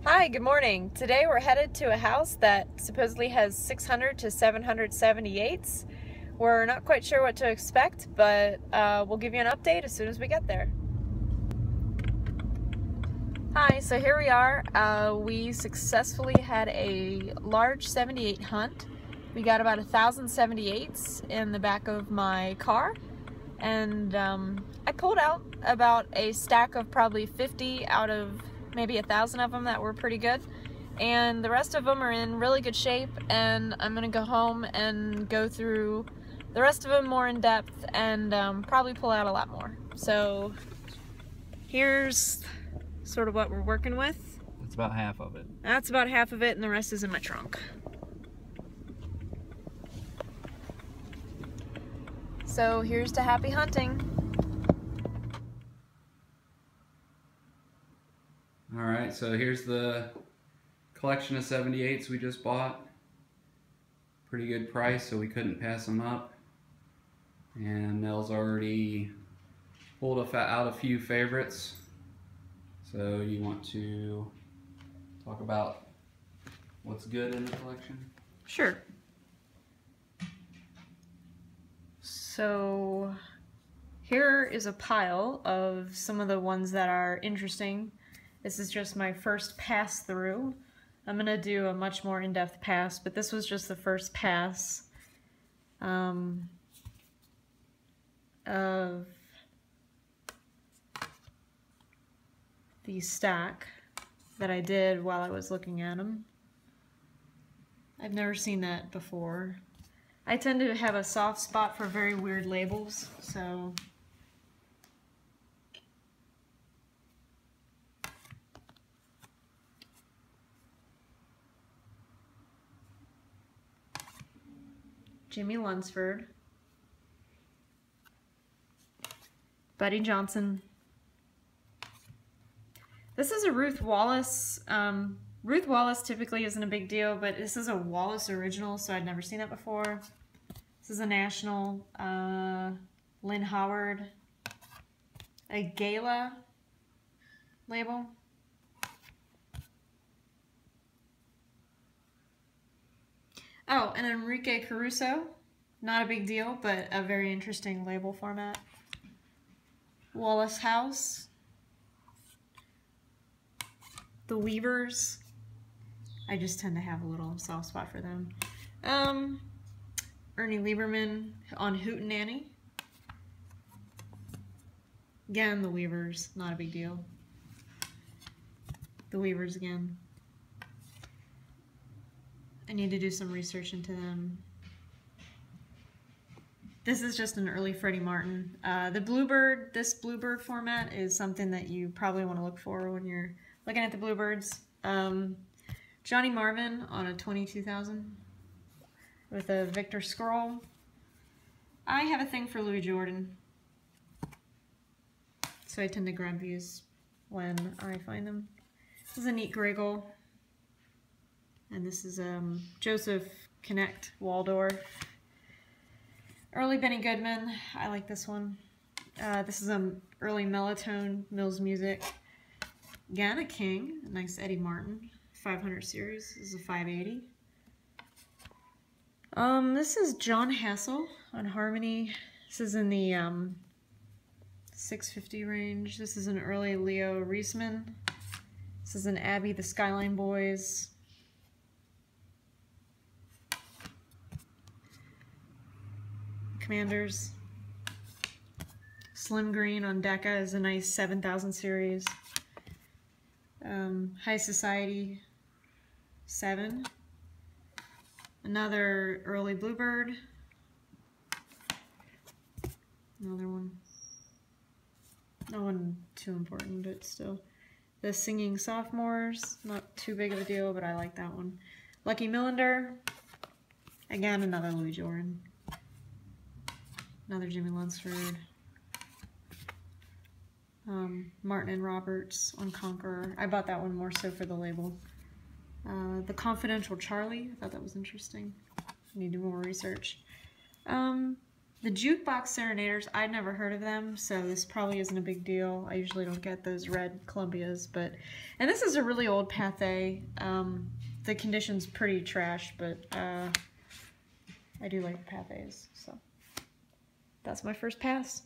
Hi, good morning. Today we're headed to a house that supposedly has 600 to 778s. We're not quite sure what to expect, but we'll give you an update as soon as we get there. Hi, so here we are. We successfully had a large 78 hunt. We got about 1,078s in the back of my car, and I pulled out about a stack of probably 50 out of maybe 1,000 of them that were pretty good, and the rest of them are in really good shape, and I'm gonna go home and go through the rest of them more in depth and probably pull out a lot more. So here's sort of what we're working with. That's about half of it. That's about half of it, and the rest is in my trunk. So here's to happy hunting. Alright, so here's the collection of 78s we just bought. Pretty good price, so we couldn't pass them up. And Mel's already pulled out a few favorites. So you want to talk about what's good in the collection? Sure. So here is a pile of some of the ones that are interesting. This is just my first pass through. I'm gonna do a much more in-depth pass, but this was just the first pass of the stack that I did while I was looking at them. I've never seen that before. I tend to have a soft spot for very weird labels, so Jimmy Lunsford, Buddy Johnson. This is a Ruth Wallace. Ruth Wallace typically isn't a big deal, but this is a Wallace original, so I'd never seen that before. This is a national, Lynn Howard, a Gala label. Oh, and Enrique Caruso, not a big deal, but a very interesting label format. Wallace House, the Weavers. I just tend to have a little soft spot for them. Ernie Lieberman on Hootenanny. Again, the Weavers, not a big deal. The Weavers again. I need to do some research into them. This is just an early Freddie Martin. The Bluebird, this Bluebird format is something that you probably want to look for when you're looking at the Bluebirds. Johnny Marvin on a 22,000 with a Victor Scroll. I have a thing for Louis Jordan, so I tend to grab these when I find them. This is a neat Griggle, and this is Joseph Connect Waldorf. Early Benny Goodman, I like this one. This is early Melotone, Mills Music. Gana King, a nice Eddie Martin, 500 series. This is a 580. This is John Hassel on Harmony. This is in the 650 range. This is an early Leo Reisman. This is an Abby the Skyline Boys. Commanders. Slim Green on Decca is a nice 7,000 series. High Society 7. Another early Bluebird. Another one. No one too important, but still. The Singing Sophomores, not too big of a deal, but I like that one. Lucky Millender. Again, another Louis Jordan. Another Jimmy Lunsford. Martin and Roberts on Conqueror. I bought that one more so for the label. The Confidential Charlie. I thought that was interesting. I need to do more research. The jukebox serenaders, I'd never heard of them, so this probably isn't a big deal. I usually don't get those red Columbias, and this is a really old Pathé. The condition's pretty trash, but I do like the Pathés, so that's my first pass.